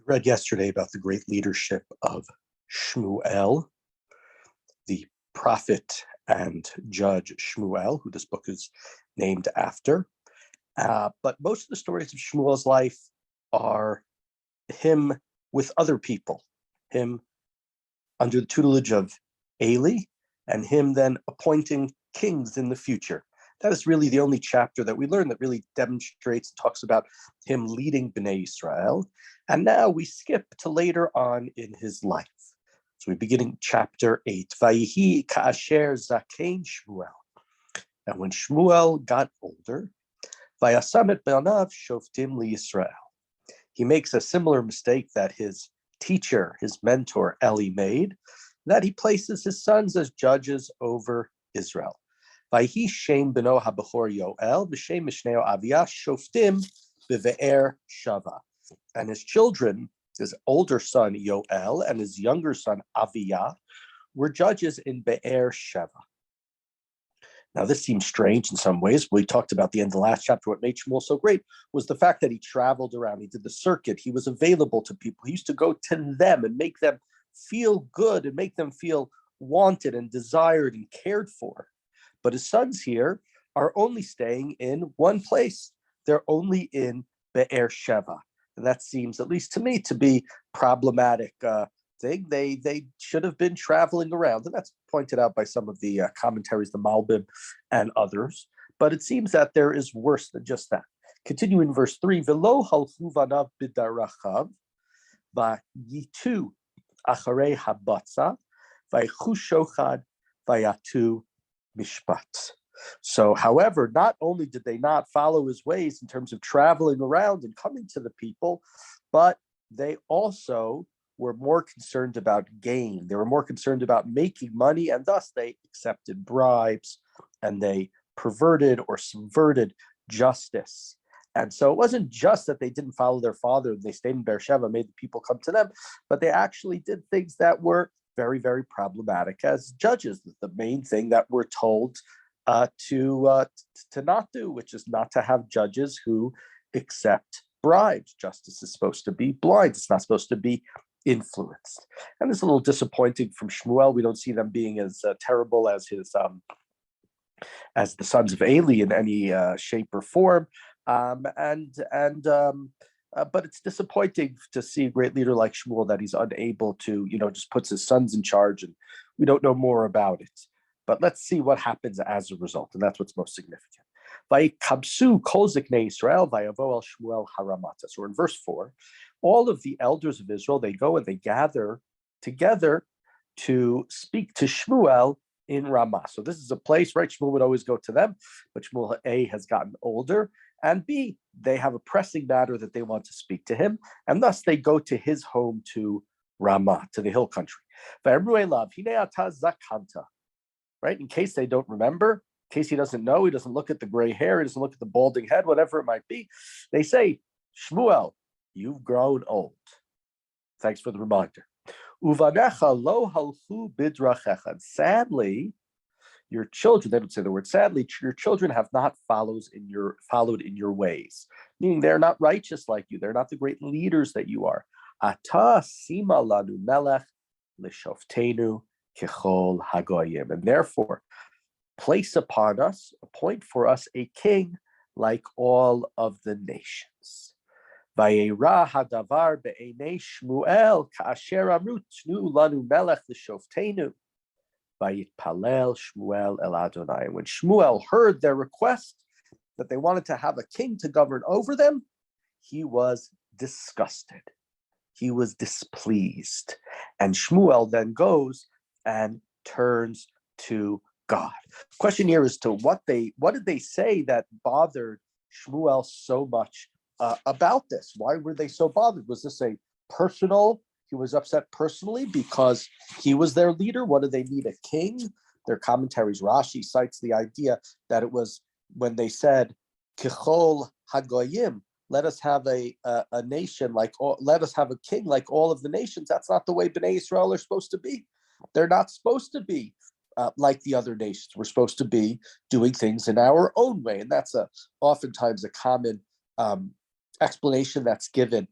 Read yesterday about the great leadership of Shmuel, the prophet and judge Shmuel, who this book is named after. But most of the stories of Shmuel's life are him with other people, him under the tutelage of Eli, and him then appointing kings in the future. That is really the only chapter that we learn that really demonstrates and talks about him leading Bnei Israel. And now we skip to later on in his life. So we begin in chapter 8. Vayihi ka'asher zakein Shmuel. And when Shmuel got older, vayasam et banav shoftim liYisrael. He makes a similar mistake that his teacher, his mentor, Eli made, that he places his sons as judges over Israel. Vayhi Shem beno habachor Yoel, v'Shem mishneo Aviyah, shoftim b've'er shava. And his children, his older son Yoel and his younger son Aviyah, were judges in Be'er Sheva. Now, this seems strange in some ways. We talked about the end of the last chapter. What made Shmuel so great was the fact that he traveled around. He did the circuit. He was available to people. He used to go to them and make them feel good and make them feel wanted and desired and cared for. But his sons here are only staying in one place. They're only in Be'er Sheva. And that seems, at least to me, to be problematic thing. They should have been traveling around. And that's pointed out by some of the commentaries, the Malbim and others. But it seems that there is worse than just that. Continue in verse 3. V'lo halchu vanav b'darachav v'yitu acharei habatza v'yichu shochad v'yatu mishpat. So, however, not only did they not follow his ways in terms of traveling around and coming to the people, but they also were more concerned about gain. They were more concerned about making money, and thus they accepted bribes and they perverted or subverted justice. And so it wasn't just that they didn't follow their father and they stayed in Beersheba, made the people come to them, but they actually did things that were very, very problematic as judges. The main thing that we're told to not do, which is not to have judges who accept bribes. Justice is supposed to be blind. It's not supposed to be influenced. And it's a little disappointing from Shmuel. We don't see them being as terrible as his as the sons of Eli in any shape or form. But it's disappointing to see a great leader like Shmuel that he's unable to, just puts his sons in charge, and we don't know more about it. But let's see what happens as a result, and that's what's most significant. Vayikabsu kol ziknei Yisrael vayavo el Shmuel haramata. So in verse 4, all of the elders of Israel, they go and they gather together to speak to Shmuel in Ramah. So this is a place, right? Shmuel would always go to them, but Shmuel A has gotten older, and B, they have a pressing matter that they want to speak to him, and thus they go to his home to Ramah, to the hill country. Right? In case they don't remember, in case he doesn't know, he doesn't look at the gray hair, he doesn't look at the balding head, whatever it might be, they say, Shmuel, you've grown old. Thanks for the reminder. Uvanecha lo halchu bidrachecha. Sadly, your children, they don't say the word sadly, your children have not followed in your ways. Meaning they're not righteous like you. They're not the great leaders that you are. Ata sima lanu melech lishoftenu kechol hagoyim. And therefore, place upon us, appoint for us a king like all of the nations. Vayera hadavar be'enei Shmuel ka'asher amru tnu lanu melech lishoftenu. Vayitpalel Shmuel el Adonai. When Shmuel heard their request that they wanted to have a king to govern over them, he was disgusted. He was displeased. And Shmuel then goes and turns to God. The question here is to what did they say that bothered Shmuel so much about this? Why were they so bothered? Was this a personal? He was upset personally because he was their leader. What do they need a king? Their commentaries, Rashi cites the idea that it was when they said Kichol Hagoyim, let us have a nation let us have a king like all of the nations. That's not the way Bnei Israel are supposed to be. They're not supposed to be like the other nations. We're supposed to be doing things in our own way, and that's oftentimes a common explanation that's given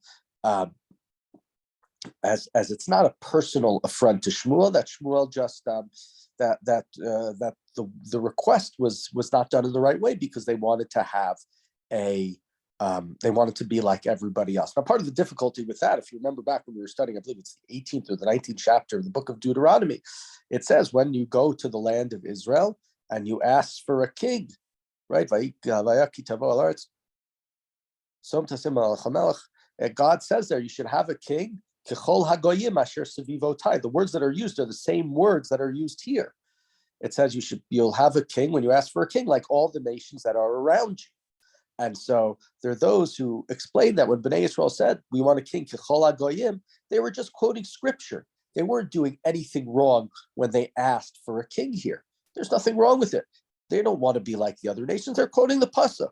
as it's not a personal affront to Shmuel, that Shmuel just that the request was not done in the right way, because they wanted to have they wanted to be like everybody else. Now, part of the difficulty with that, if you remember back when we were studying, I believe it's the 18th or the 19th chapter of the book of Deuteronomy, it says when you go to the land of Israel and you ask for a king, right? God says there you should have a king. The words that are used are the same words that are used here. It says you'll have a king when you ask for a king, like all the nations that are around you. And so there are those who explain that when Bnei Yisrael said, we want a king, Kechol HaGoyim, they were just quoting scripture. They weren't doing anything wrong when they asked for a king here. There's nothing wrong with it. They don't want to be like the other nations. They're quoting the pasuk,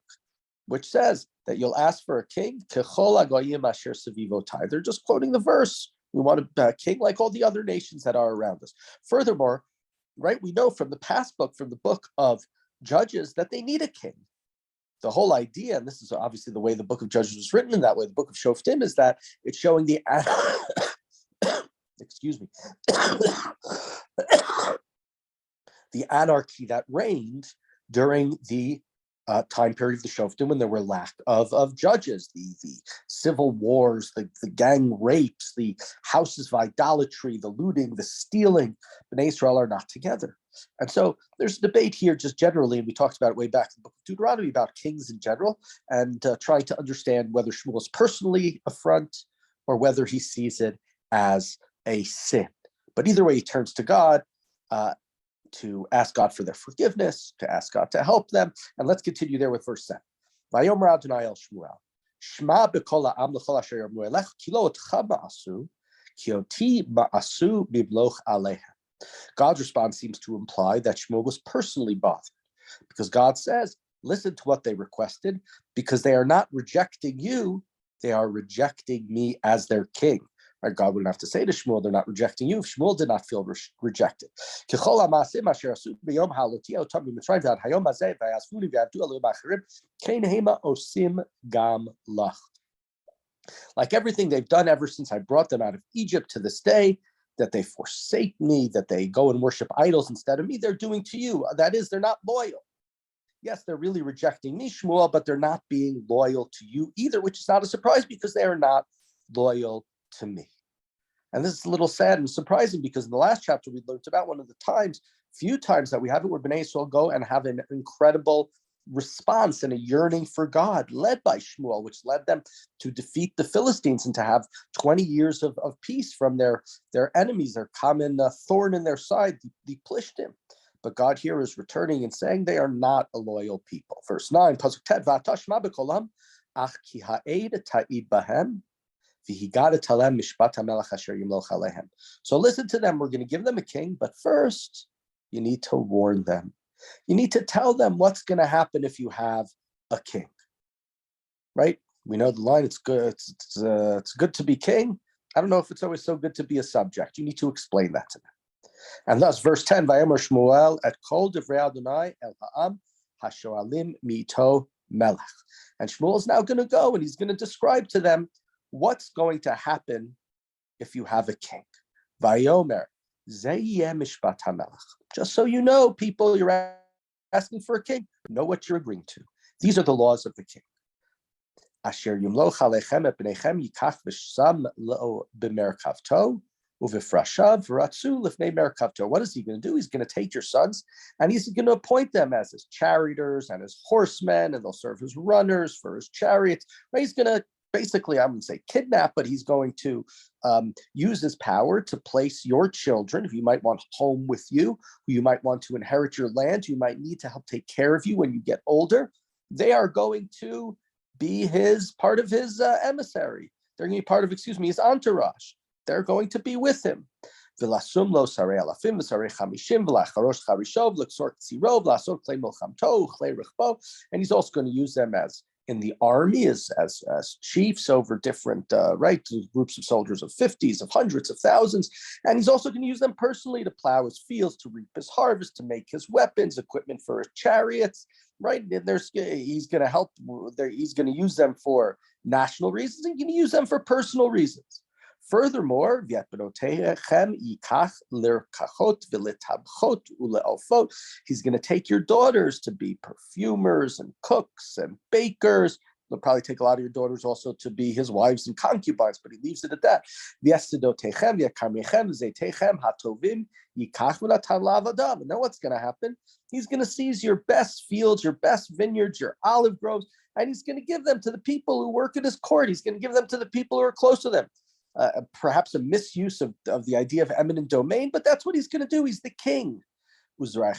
which says that you'll ask for a king, Kechol HaGoyim asher sevivotai. They're just quoting the verse. We want a king like all the other nations that are around us. Furthermore, right, we know from the past book, from the book of Judges, that they need a king. The whole idea, and this is obviously the way the book of Judges was written in that way, the book of Shoftim, is that it's showing the excuse me, the anarchy that reigned during the time period of the Shoftim, when there were lack of judges, the civil wars, the gang rapes, the houses of idolatry, the looting, the stealing. Bnei Israel are not together. And so there's a debate here just generally, and we talked about it way back in the book of Deuteronomy about kings in general, and trying to understand whether Shmuel is personally affront or whether he sees it as a sin. But either way, he turns to God to ask God for their forgiveness, to ask God to help them. And let's continue there with verse 7. Vayomer Adonai el Shmuel, Shma b'kol ha'am l'chol asher yarmu elech, ki lo otcha ma'asu, ki oti ma'asu mibloch alehem. God's response seems to imply that Shmuel was personally bothered, because God says, listen to what they requested, because they are not rejecting you, they are rejecting me as their king. Right? God wouldn't have to say to Shmuel, they're not rejecting you, if Shmuel did not feel rejected. Like everything they've done ever since I brought them out of Egypt to this day, that they forsake me, that they go and worship idols instead of me, they're doing to you. That is, they're not loyal. Yes, they're really rejecting me, Shmuel, but they're not being loyal to you either, which is not a surprise, because they are not loyal to me. And this is a little sad and surprising, because in the last chapter we learned about one of the few times that we have it where Bnei Yisrael go and have an incredible response and a yearning for God, led by Shmuel, which led them to defeat the Philistines and to have 20 years of peace from their enemies, their common thorn in their side, the Plishtim. But God here is returning and saying they are not a loyal people. Verse 9, Pasuk Tet, V'atashma b'kolam, ach ki ha'ed ta'id bahem, so listen to them. We're going to give them a king, but first you need to warn them. You need to tell them what's going to happen if you have a king. Right? We know the line. It's good. It's good to be king. I don't know if it's always so good to be a subject. You need to explain that to them. And thus, verse 10, Vayomer Shmuel et kol divrei Adonai el ha'am hashoalim mito melech. And Shmuel is now going to go and he's going to describe to them what's going to happen if you have a king. Vayomer zeyeh mishpat hamelech. Just so you know, people, you're asking for a king, know what you're agreeing to. These are the laws of the king. Asher yumloch alechem et bnechem yikach v'sham lo b'merkavto uv'frashav v'ratzu lifnei merkavto. What is he going to do? He's going to take your sons and he's going to appoint them as his charioteers and his horsemen, and they'll serve as runners for his chariots. Right? He's going to basically, I wouldn't say kidnap, but he's going to use his power to place your children, who you might want home with you, who you might want to inherit your land, who you might need to help take care of you when you get older. They are going to be part of his emissary. They're going to be part of, his entourage. They're going to be with him. And he's also going to use them as in the army as chiefs over different groups of soldiers of 50s, of hundreds, of thousands. And he's also going to use them personally to plow his fields, to reap his harvest, to make his weapons, equipment for his chariots. Right? And he's going to help. He's going to use them for national reasons, and he's going to use them for personal reasons. Furthermore, he's going to take your daughters to be perfumers and cooks and bakers. He'll probably take a lot of your daughters also to be his wives and concubines, but he leaves it at that. And then what's going to happen? He's going to seize your best fields, your best vineyards, your olive groves, and he's going to give them to the people who work at his court. He's going to give them to the people who are close to them. Perhaps a misuse of the idea of eminent domain, but that's what he's going to do. He's the king. He's going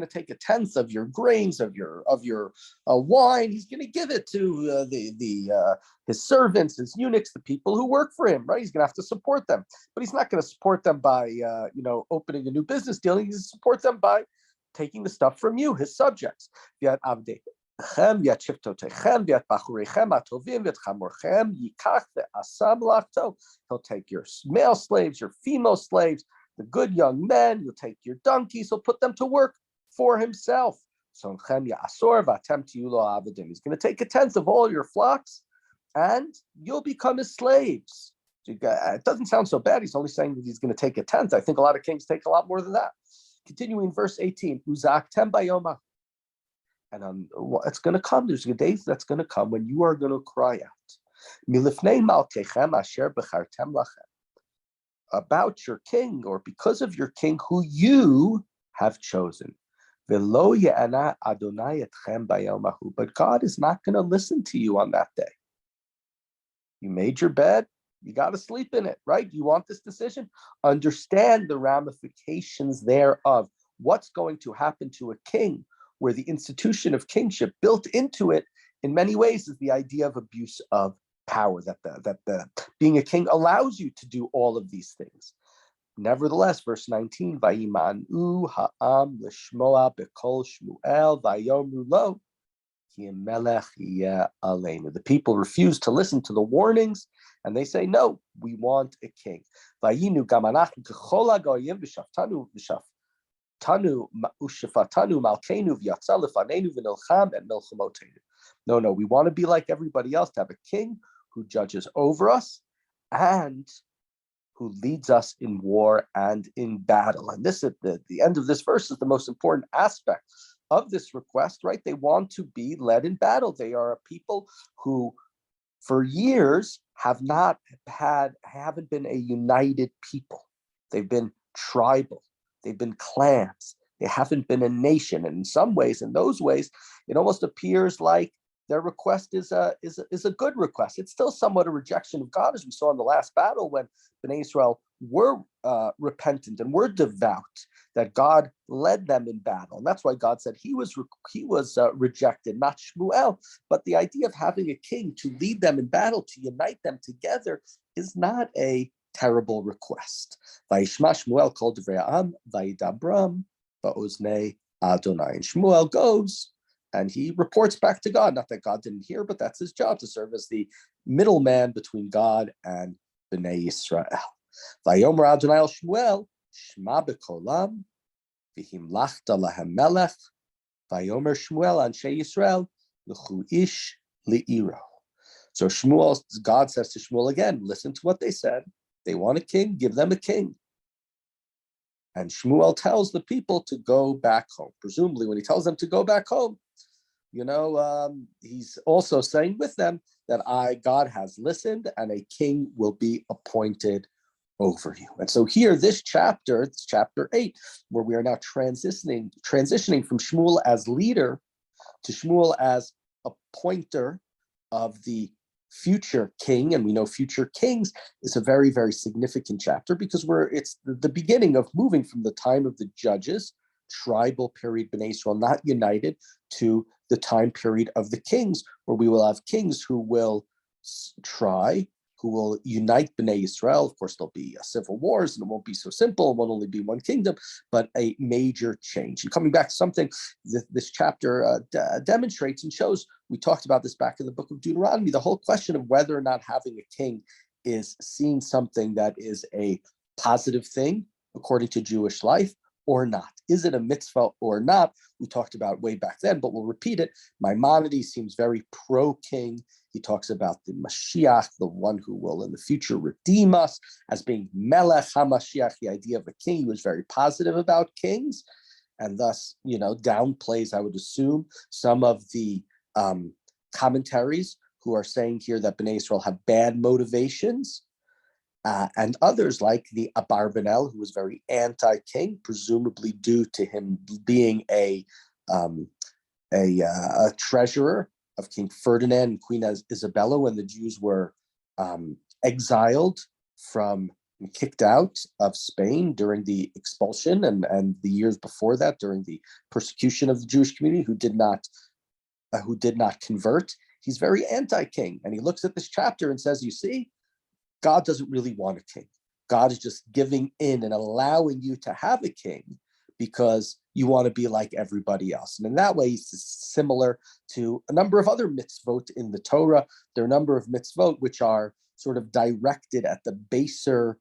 to take a tenth of your grains, of your wine. He's going to give it to his servants, his eunuchs, the people who work for him. Right? He's going to have to support them, but he's not going to support them by opening a new business deal. He's going to support them by taking the stuff from you, his subjects. He'll take your male slaves, your female slaves, the good young men. You'll take your donkeys. He'll put them to work for himself. So he's going to take a tenth of all your flocks, and you'll become his slaves. So it doesn't sound so bad. He's only saying that he's going to take a tenth. I think a lot of kings take a lot more than that. Continuing verse 18, and it's going to come. There's a day that's going to come when you are going to cry out about your king, or because of your king who you have chosen. But God is not going to listen to you on that day. You made your bed. You got to sleep in it, right? You want this decision? Understand the ramifications thereof. What's going to happen to a king, where the institution of kingship built into it in many ways is the idea of abuse of power, that the being a king allows you to do all of these things. Nevertheless, verse 19, Vayimanu ha'am l'shmoa b'kol Shmuel vayomru lo ki Elimelech yeh aleinu. The people refuse to listen to the warnings, and they say, no, we want a king. Vayinu gam anachnu k'chol hagoyim v'shaftanu Tanu ushafatanu malkenu v'yatza lefanenu v'nilcham and milchamotenu. No, we want to be like everybody else, to have a king who judges over us and who leads us in war and in battle. And this at the end of this verse is the most important aspect of this request, right? They want to be led in battle. They are a people who, for years, haven't been a united people. They've been tribal. They've been clans. They haven't been a nation. And in some ways, in those ways, it almost appears like their request is a good request. It's still somewhat a rejection of God, as we saw in the last battle when Bnei Israel were repentant and were devout, that God led them in battle. And that's why God said he was rejected, not Shmuel. But the idea of having a king to lead them in battle, to unite them together, is not a terrible request. Vayishma Shmuel kol divrei ha'am vayidabram ba'oznei Adonai. And Shmuel goes and he reports back to God. Not that God didn't hear, but that's his job, to serve as the middleman between God and Bnei Yisrael. Vayomer Adonai el Shmuel shma b'kolam v'himlachta lahem melech vayomer Shmuel anshe Yisrael l'chu ish li'iro. So God says to Shmuel again, listen to what they said. They want a king, give them a king. And Shmuel tells the people to go back home. Presumably, when he tells them to go back home, he's also saying with them that God has listened and a king will be appointed over you. And so here, this chapter, it's chapter 8, where we are now transitioning from Shmuel as leader to Shmuel as appointer of the future king. And we know future kings is a very, very significant chapter, because it's the beginning of moving from the time of the judges, tribal period, Bnei Israel not united, to the time period of the kings, where we will have kings who will who will unite Bnei Israel. Of course, there'll be civil wars, and it won't be so simple. It won't only be one kingdom, but a major change. And coming back to something this chapter demonstrates and shows, we talked about this back in the book of Deuteronomy, the whole question of whether or not having a king is seen something that is a positive thing according to Jewish life, or not? Is it a mitzvah or not? We talked about way back then, but we'll repeat it. Maimonides seems very pro-king. He talks about the Mashiach, the one who will in the future redeem us, as being Melech HaMashiach, the idea of a king. He was very positive about kings, and thus, downplays, I would assume, some of the commentaries who are saying here that Bnei Israel have bad motivations, and others like the Abarbanel, who was very anti-king, presumably due to him being a treasurer of King Ferdinand and Queen Isabella when the Jews were exiled and kicked out of Spain during the expulsion and the years before that during the persecution of the Jewish community who did not convert. He's very anti-king, and he looks at this chapter and says, you see, God doesn't really want a king. God is just giving in and allowing you to have a king because you want to be like everybody else. And in that way, it's similar to a number of other mitzvot in the Torah. There are a number of mitzvot which are sort of directed at the baser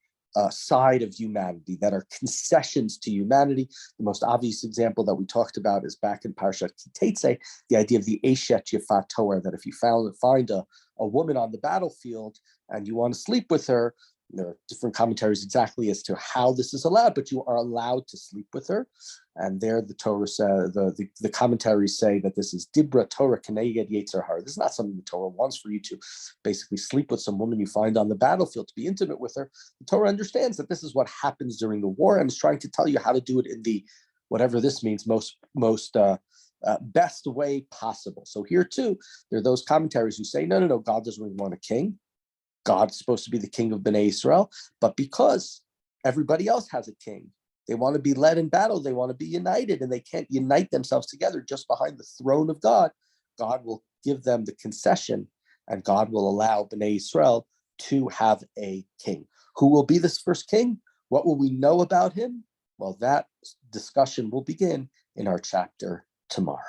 side of humanity, that are concessions to humanity. The most obvious example that we talked about is back in Parashat Kitetse, the idea of the Eshet Yafat Torah, that if you find a woman on the battlefield and you want to sleep with her, there are different commentaries exactly as to how this is allowed, but you are allowed to sleep with her. And there the Torah says, the commentaries say that this is Dibra Torah Keneged Yetzer Hara. This is not something the Torah wants for you to basically sleep with some woman you find on the battlefield, to be intimate with her. The Torah understands that this is what happens during the war and is trying to tell you how to do it in the, whatever this means, most best way possible. So here too, there are those commentaries who say, no, God doesn't really want a king. God's supposed to be the king of Bnei Israel, but because everybody else has a king, they want to be led in battle, they want to be united, and they can't unite themselves together just behind the throne of God. God will give them the concession, and God will allow Bnei Israel to have a king. Who will be this first king? What will we know about him? Well, that discussion will begin in our chapter tomorrow.